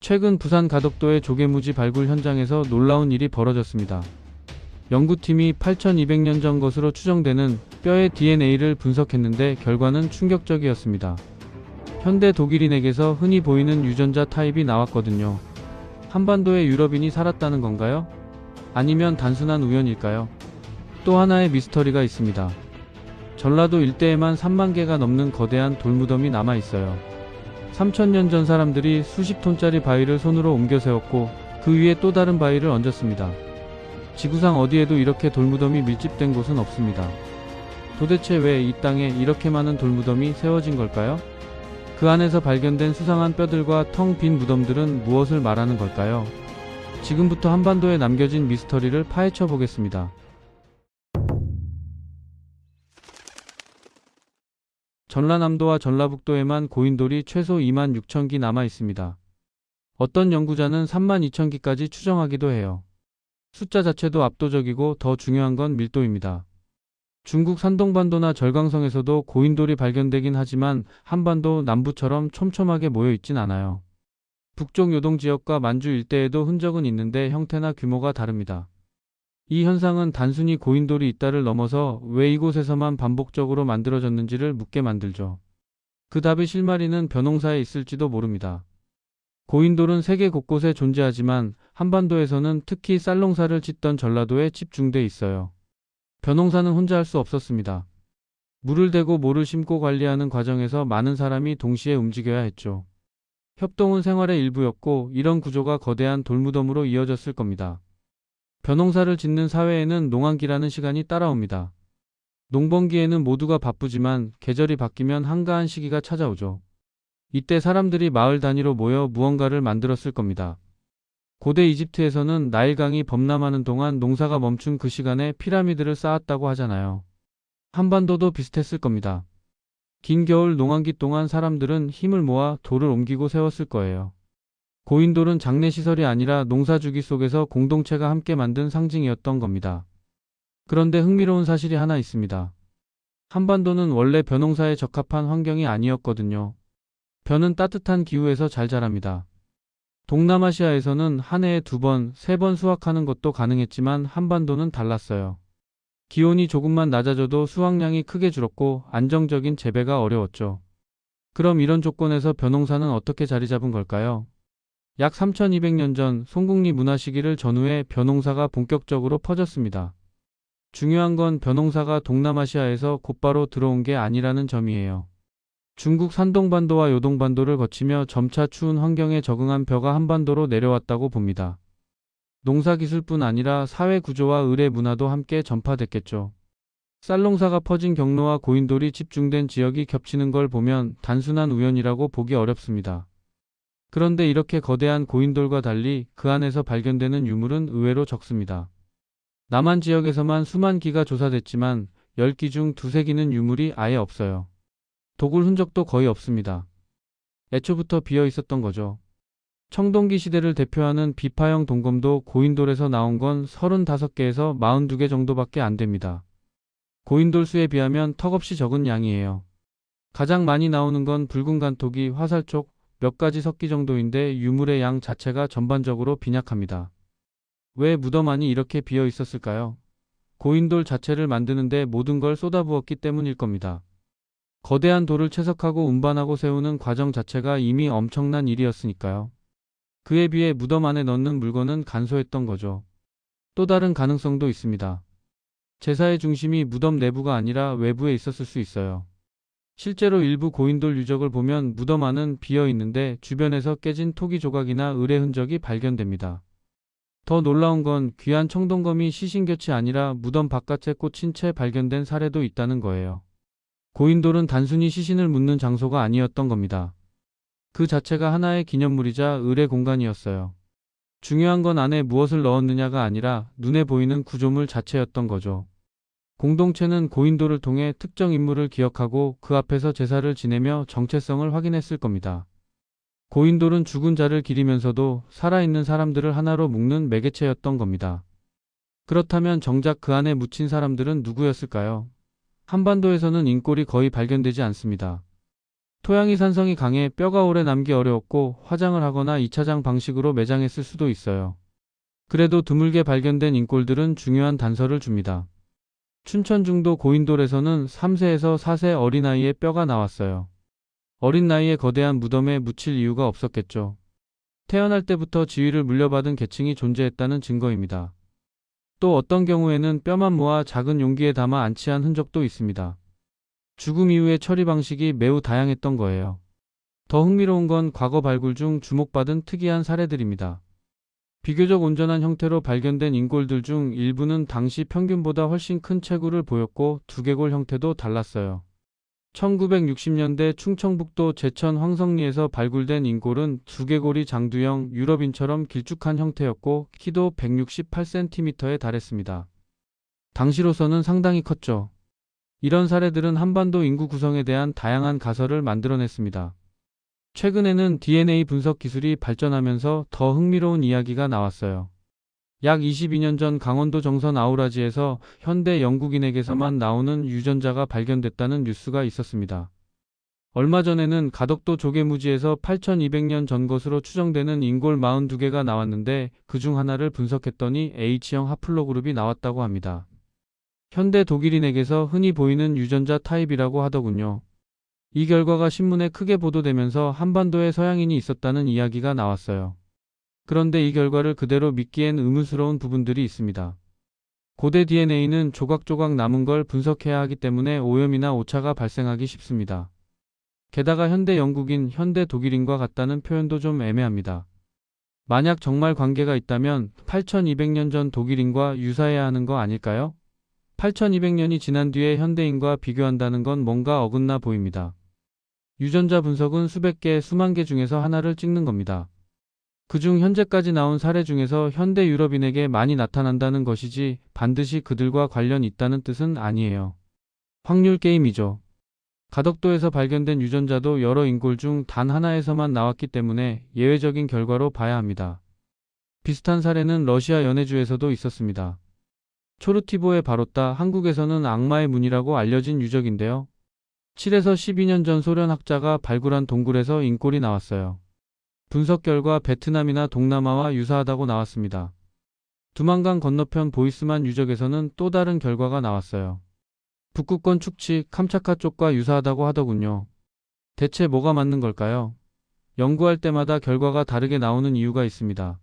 최근 부산 가덕도의 조개무지 발굴 현장에서 놀라운 일이 벌어졌습니다. 연구팀이 8,200년 전 것으로 추정되는 뼈의 DNA를 분석했는데 결과는 충격적이었습니다. 현대 독일인에게서 흔히 보이는 유전자 타입이 나왔거든요. 한반도에 유럽인이 살았다는 건가요? 아니면 단순한 우연일까요? 또 하나의 미스터리가 있습니다. 전라도 일대에만 3만 개가 넘는 거대한 돌무덤이 남아있어요. 3,000년 전 사람들이 수십 톤짜리 바위를 손으로 옮겨 세웠고 그 위에 또 다른 바위를 얹었습니다. 지구상 어디에도 이렇게 돌무덤이 밀집된 곳은 없습니다. 도대체 왜 이 땅에 이렇게 많은 돌무덤이 세워진 걸까요? 그 안에서 발견된 수상한 뼈들과 텅 빈 무덤들은 무엇을 말하는 걸까요? 지금부터 한반도에 남겨진 미스터리를 파헤쳐 보겠습니다. 전라남도와 전라북도에만 고인돌이 최소 26,000기 남아 있습니다. 어떤 연구자는 32,000기까지 추정하기도 해요. 숫자 자체도 압도적이고 더 중요한 건 밀도입니다. 중국 산동반도나 절강성에서도 고인돌이 발견되긴 하지만 한반도 남부처럼 촘촘하게 모여 있진 않아요. 북쪽 요동 지역과 만주 일대에도 흔적은 있는데 형태나 규모가 다릅니다. 이 현상은 단순히 고인돌이 있다를 넘어서 왜 이곳에서만 반복적으로 만들어졌는지를 묻게 만들죠. 그 답의 실마리는 벼농사에 있을지도 모릅니다. 고인돌은 세계 곳곳에 존재하지만 한반도에서는 특히 쌀농사를 짓던 전라도에 집중돼 있어요. 벼농사는 혼자 할 수 없었습니다. 물을 대고 모를 심고 관리하는 과정에서 많은 사람이 동시에 움직여야 했죠. 협동은 생활의 일부였고 이런 구조가 거대한 돌무덤으로 이어졌을 겁니다. 벼농사를 짓는 사회에는 농한기라는 시간이 따라옵니다. 농번기에는 모두가 바쁘지만 계절이 바뀌면 한가한 시기가 찾아오죠. 이때 사람들이 마을 단위로 모여 무언가를 만들었을 겁니다. 고대 이집트에서는 나일강이 범람하는 동안 농사가 멈춘 그 시간에 피라미드를 쌓았다고 하잖아요. 한반도도 비슷했을 겁니다. 긴 겨울 농한기 동안 사람들은 힘을 모아 돌을 옮기고 세웠을 거예요. 고인돌은 장례시설이 아니라 농사주기 속에서 공동체가 함께 만든 상징이었던 겁니다. 그런데 흥미로운 사실이 하나 있습니다. 한반도는 원래 벼농사에 적합한 환경이 아니었거든요. 벼는 따뜻한 기후에서 잘 자랍니다. 동남아시아에서는 한 해에 2번, 3번 수확하는 것도 가능했지만 한반도는 달랐어요. 기온이 조금만 낮아져도 수확량이 크게 줄었고 안정적인 재배가 어려웠죠. 그럼 이런 조건에서 벼농사는 어떻게 자리 잡은 걸까요? 약 3,200년 전 송국리 문화 시기를 전후해 벼농사가 본격적으로 퍼졌습니다. 중요한 건 벼농사가 동남아시아에서 곧바로 들어온 게 아니라는 점이에요. 중국 산동반도와 요동반도를 거치며 점차 추운 환경에 적응한 벼가 한반도로 내려왔다고 봅니다. 농사기술뿐 아니라 사회구조와 의례 문화도 함께 전파됐겠죠. 쌀농사가 퍼진 경로와 고인돌이 집중된 지역이 겹치는 걸 보면 단순한 우연이라고 보기 어렵습니다. 그런데 이렇게 거대한 고인돌과 달리 그 안에서 발견되는 유물은 의외로 적습니다. 남한 지역에서만 수만 기가 조사됐지만 10기 중 2~3기는 유물이 아예 없어요. 도굴 흔적도 거의 없습니다. 애초부터 비어 있었던 거죠. 청동기 시대를 대표하는 비파형 동검도 고인돌에서 나온 건 35개에서 42개 정도밖에 안 됩니다. 고인돌 수에 비하면 턱없이 적은 양이에요. 가장 많이 나오는 건 붉은 간토기, 화살촉, 몇 가지 석기 정도인데 유물의 양 자체가 전반적으로 빈약합니다. 왜 무덤 안이 이렇게 비어 있었을까요? 고인돌 자체를 만드는데 모든 걸 쏟아부었기 때문일 겁니다. 거대한 돌을 채석하고 운반하고 세우는 과정 자체가 이미 엄청난 일이었으니까요. 그에 비해 무덤 안에 넣는 물건은 간소했던 거죠. 또 다른 가능성도 있습니다. 제사의 중심이 무덤 내부가 아니라 외부에 있었을 수 있어요. 실제로 일부 고인돌 유적을 보면 무덤 안은 비어 있는데 주변에서 깨진 토기 조각이나 의뢰 흔적이 발견됩니다. 더 놀라운 건 귀한 청동검이 시신곁이 아니라 무덤 바깥에 꽂힌 채 발견된 사례도 있다는 거예요. 고인돌은 단순히 시신을 묻는 장소가 아니었던 겁니다. 그 자체가 하나의 기념물이자 의뢰 공간이었어요. 중요한 건 안에 무엇을 넣었느냐가 아니라 눈에 보이는 구조물 자체였던 거죠. 공동체는 고인돌을 통해 특정 인물을 기억하고 그 앞에서 제사를 지내며 정체성을 확인했을 겁니다. 고인돌은 죽은 자를 기리면서도 살아있는 사람들을 하나로 묶는 매개체였던 겁니다. 그렇다면 정작 그 안에 묻힌 사람들은 누구였을까요? 한반도에서는 인골이 거의 발견되지 않습니다. 토양이 산성이 강해 뼈가 오래 남기 어려웠고 화장을 하거나 2차장 방식으로 매장했을 수도 있어요. 그래도 드물게 발견된 인골들은 중요한 단서를 줍니다. 춘천 중도 고인돌에서는 3세에서 4세 어린아이의 뼈가 나왔어요. 어린 나이에 거대한 무덤에 묻힐 이유가 없었겠죠. 태어날 때부터 지위를 물려받은 계층이 존재했다는 증거입니다. 또 어떤 경우에는 뼈만 모아 작은 용기에 담아 안치한 흔적도 있습니다. 죽음 이후의 처리 방식이 매우 다양했던 거예요. 더 흥미로운 건 과거 발굴 중 주목받은 특이한 사례들입니다. 비교적 온전한 형태로 발견된 인골들 중 일부는 당시 평균보다 훨씬 큰 체구를 보였고 두개골 형태도 달랐어요. 1960년대 충청북도 제천 황성리에서 발굴된 인골은 두개골이 장두형 유럽인처럼 길쭉한 형태였고 키도 168cm에 달했습니다. 당시로서는 상당히 컸죠. 이런 사례들은 한반도 인구 구성에 대한 다양한 가설을 만들어냈습니다. 최근에는 DNA 분석 기술이 발전하면서 더 흥미로운 이야기가 나왔어요. 약 22년 전 강원도 정선 아우라지에서 현대 영국인에게서만 나오는 유전자가 발견됐다는 뉴스가 있었습니다. 얼마 전에는 가덕도 조개무지에서 8200년 전 것으로 추정되는 인골 42개가 나왔는데 그중 하나를 분석했더니 H형 하플로그룹이 나왔다고 합니다. 현대 독일인에게서 흔히 보이는 유전자 타입이라고 하더군요. 이 결과가 신문에 크게 보도되면서 한반도에 서양인이 있었다는 이야기가 나왔어요. 그런데 이 결과를 그대로 믿기엔 의문스러운 부분들이 있습니다. 고대 DNA는 조각조각 남은 걸 분석해야 하기 때문에 오염이나 오차가 발생하기 쉽습니다. 게다가 현대 영국인, 현대 독일인과 같다는 표현도 좀 애매합니다. 만약 정말 관계가 있다면 8200년 전 독일인과 유사해야 하는 거 아닐까요? 8200년이 지난 뒤에 현대인과 비교한다는 건 뭔가 어긋나 보입니다. 유전자 분석은 수백 개, 수만 개 중에서 하나를 찍는 겁니다. 그중 현재까지 나온 사례 중에서 현대 유럽인에게 많이 나타난다는 것이지 반드시 그들과 관련 있다는 뜻은 아니에요. 확률 게임이죠. 가덕도에서 발견된 유전자도 여러 인골 중 단 하나에서만 나왔기 때문에 예외적인 결과로 봐야 합니다. 비슷한 사례는 러시아 연해주에서도 있었습니다. 초르티보의 바로따, 한국에서는 악마의 문이라고 알려진 유적인데요. 7에서 12년 전 소련 학자가 발굴한 동굴에서 인골이 나왔어요. 분석 결과 베트남이나 동남아와 유사하다고 나왔습니다. 두만강 건너편 보이스만 유적에서는 또 다른 결과가 나왔어요. 북극권 축치 캄차카 쪽과 유사하다고 하더군요. 대체 뭐가 맞는 걸까요? 연구할 때마다 결과가 다르게 나오는 이유가 있습니다.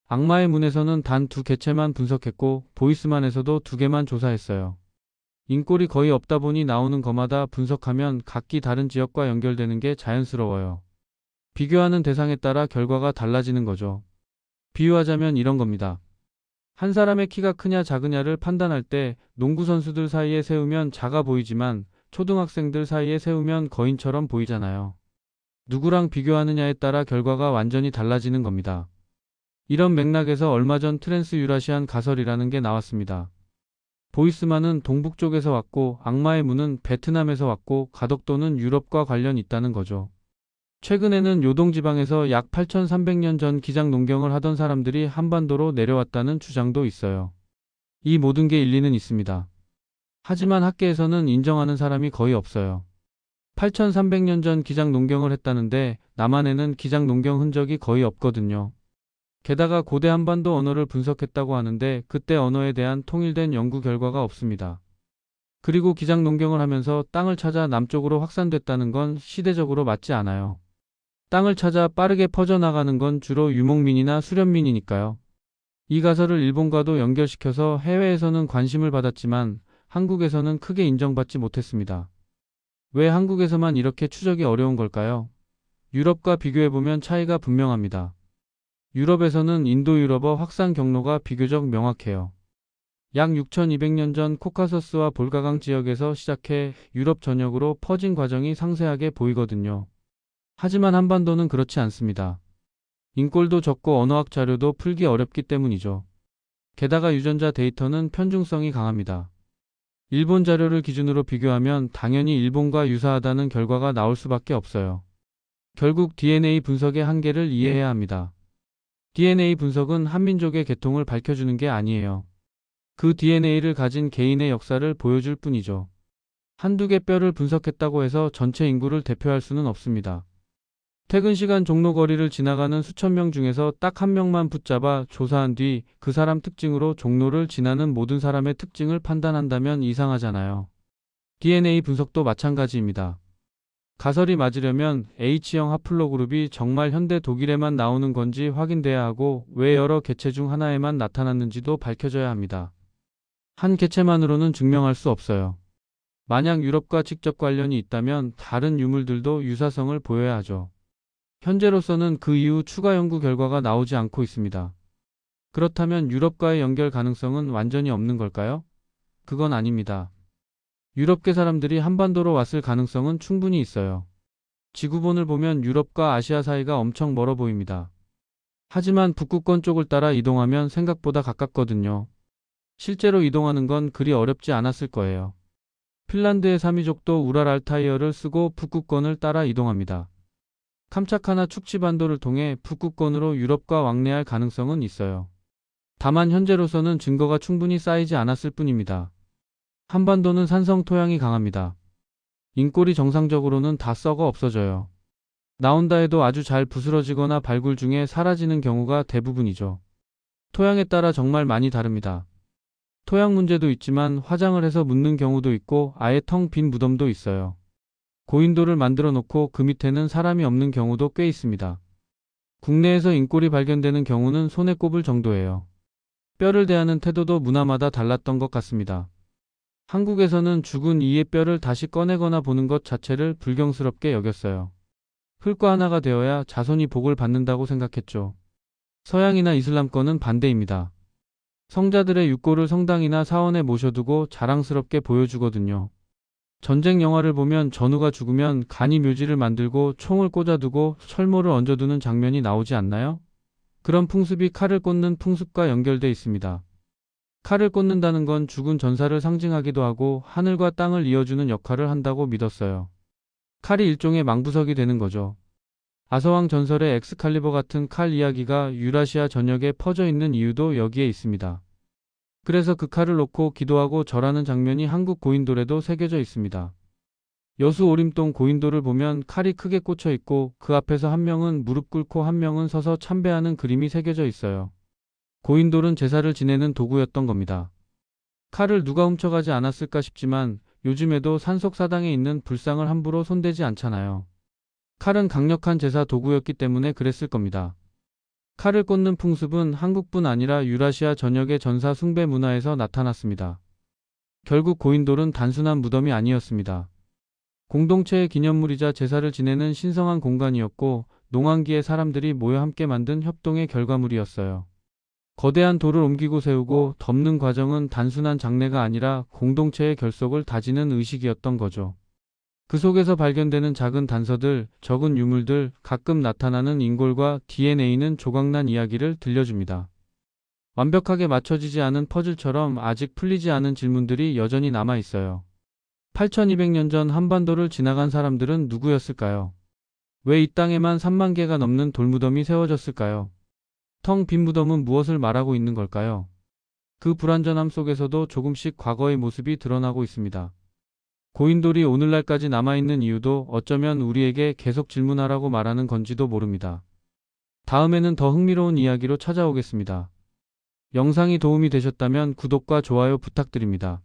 악마의 문에서는 단 2개체만 분석했고 보이스만에서도 2개만 조사했어요. 인골이 거의 없다 보니 나오는 거마다 분석하면 각기 다른 지역과 연결되는 게 자연스러워요. 비교하는 대상에 따라 결과가 달라지는 거죠. 비유하자면 이런 겁니다. 한 사람의 키가 크냐 작으냐를 판단할 때 농구 선수들 사이에 세우면 작아 보이지만 초등학생들 사이에 세우면 거인처럼 보이잖아요. 누구랑 비교하느냐에 따라 결과가 완전히 달라지는 겁니다. 이런 맥락에서 얼마 전 트랜스 유라시안 가설이라는 게 나왔습니다. 보이스만은 동북 쪽에서 왔고 악마의 문은 베트남에서 왔고 가덕도는 유럽과 관련 있다는 거죠. 최근에는 요동지방에서 약 8300년 전 기장 농경을 하던 사람들이 한반도로 내려왔다는 주장도 있어요. 이 모든 게 일리는 있습니다. 하지만 학계에서는 인정하는 사람이 거의 없어요. 8300년 전 기장 농경을 했다는데 남한에는 기장 농경 흔적이 거의 없거든요. 게다가 고대 한반도 언어를 분석했다고 하는데 그때 언어에 대한 통일된 연구 결과가 없습니다. 그리고 기장 농경을 하면서 땅을 찾아 남쪽으로 확산됐다는 건 시대적으로 맞지 않아요. 땅을 찾아 빠르게 퍼져나가는 건 주로 유목민이나 수련민이니까요. 이 가설을 일본과도 연결시켜서 해외에서는 관심을 받았지만 한국에서는 크게 인정받지 못했습니다. 왜 한국에서만 이렇게 추적이 어려운 걸까요? 유럽과 비교해보면 차이가 분명합니다. 유럽에서는 인도유럽어 확산 경로가 비교적 명확해요. 약 6200년 전 코카서스와 볼가강 지역에서 시작해 유럽 전역으로 퍼진 과정이 상세하게 보이거든요. 하지만 한반도는 그렇지 않습니다. 인골도 적고 언어학 자료도 풀기 어렵기 때문이죠. 게다가 유전자 데이터는 편중성이 강합니다. 일본 자료를 기준으로 비교하면 당연히 일본과 유사하다는 결과가 나올 수밖에 없어요. 결국 DNA 분석의 한계를 이해해야 합니다. DNA 분석은 한민족의 계통을 밝혀주는 게 아니에요. 그 DNA를 가진 개인의 역사를 보여줄 뿐이죠. 한두 개 뼈를 분석했다고 해서 전체 인구를 대표할 수는 없습니다. 퇴근 시간 종로 거리를 지나가는 수천 명 중에서 딱 한 명만 붙잡아 조사한 뒤 그 사람 특징으로 종로를 지나는 모든 사람의 특징을 판단한다면 이상하잖아요. DNA 분석도 마찬가지입니다. 가설이 맞으려면 H형 하플로그룹이 정말 현대 독일에만 나오는 건지 확인돼야 하고 왜 여러 개체 중 하나에만 나타났는지도 밝혀져야 합니다. 한 개체만으로는 증명할 수 없어요. 만약 유럽과 직접 관련이 있다면 다른 유물들도 유사성을 보여야 하죠. 현재로서는 그 이후 추가 연구 결과가 나오지 않고 있습니다. 그렇다면 유럽과의 연결 가능성은 완전히 없는 걸까요? 그건 아닙니다. 유럽계 사람들이 한반도로 왔을 가능성은 충분히 있어요. 지구본을 보면 유럽과 아시아 사이가 엄청 멀어 보입니다. 하지만 북극권 쪽을 따라 이동하면 생각보다 가깝거든요. 실제로 이동하는 건 그리 어렵지 않았을 거예요. 핀란드의 사미족도 우랄 알타이어를 쓰고 북극권을 따라 이동합니다. 캄차카나 축지반도를 통해 북극권으로 유럽과 왕래할 가능성은 있어요. 다만 현재로서는 증거가 충분히 쌓이지 않았을 뿐입니다. 한반도는 산성 토양이 강합니다. 인골이 정상적으로는 다 썩어 없어져요. 나온다 해도 아주 잘 부스러지거나 발굴 중에 사라지는 경우가 대부분이죠. 토양에 따라 정말 많이 다릅니다. 토양 문제도 있지만 화장을 해서 묻는 경우도 있고 아예 텅 빈 무덤도 있어요. 고인돌을 만들어 놓고 그 밑에는 사람이 없는 경우도 꽤 있습니다. 국내에서 인골이 발견되는 경우는 손에 꼽을 정도예요. 뼈를 대하는 태도도 문화마다 달랐던 것 같습니다. 한국에서는 죽은 이의 뼈를 다시 꺼내거나 보는 것 자체를 불경스럽게 여겼어요. 흙과 하나가 되어야 자손이 복을 받는다고 생각했죠. 서양이나 이슬람권은 반대입니다. 성자들의 육골을 성당이나 사원에 모셔두고 자랑스럽게 보여주거든요. 전쟁 영화를 보면 전우가 죽으면 간이 묘지를 만들고 총을 꽂아두고 철모를 얹어두는 장면이 나오지 않나요? 그런 풍습이 칼을 꽂는 풍습과 연결돼 있습니다. 칼을 꽂는다는 건 죽은 전사를 상징하기도 하고 하늘과 땅을 이어주는 역할을 한다고 믿었어요. 칼이 일종의 망부석이 되는 거죠. 아서왕 전설의 엑스칼리버 같은 칼 이야기가 유라시아 전역에 퍼져 있는 이유도 여기에 있습니다. 그래서 그 칼을 놓고 기도하고 절하는 장면이 한국 고인돌에도 새겨져 있습니다. 여수 오림동 고인돌을 보면 칼이 크게 꽂혀 있고 그 앞에서 한 명은 무릎 꿇고 한 명은 서서 참배하는 그림이 새겨져 있어요. 고인돌은 제사를 지내는 도구였던 겁니다. 칼을 누가 훔쳐가지 않았을까 싶지만 요즘에도 산속사당에 있는 불상을 함부로 손대지 않잖아요. 칼은 강력한 제사 도구였기 때문에 그랬을 겁니다. 칼을 꽂는 풍습은 한국뿐 아니라 유라시아 전역의 전사 숭배 문화에서 나타났습니다. 결국 고인돌은 단순한 무덤이 아니었습니다. 공동체의 기념물이자 제사를 지내는 신성한 공간이었고 농한기에 사람들이 모여 함께 만든 협동의 결과물이었어요. 거대한 돌을 옮기고 세우고 덮는 과정은 단순한 장례가 아니라 공동체의 결속을 다지는 의식이었던 거죠. 그 속에서 발견되는 작은 단서들, 적은 유물들, 가끔 나타나는 인골과 DNA는 조각난 이야기를 들려줍니다. 완벽하게 맞춰지지 않은 퍼즐처럼 아직 풀리지 않은 질문들이 여전히 남아 있어요. 8200년 전 한반도를 지나간 사람들은 누구였을까요? 왜 이 땅에만 3만 개가 넘는 돌무덤이 세워졌을까요? 텅 빈 무덤은 무엇을 말하고 있는 걸까요? 그 불완전함 속에서도 조금씩 과거의 모습이 드러나고 있습니다. 고인돌이 오늘날까지 남아있는 이유도 어쩌면 우리에게 계속 질문하라고 말하는 건지도 모릅니다. 다음에는 더 흥미로운 이야기로 찾아오겠습니다. 영상이 도움이 되셨다면 구독과 좋아요 부탁드립니다.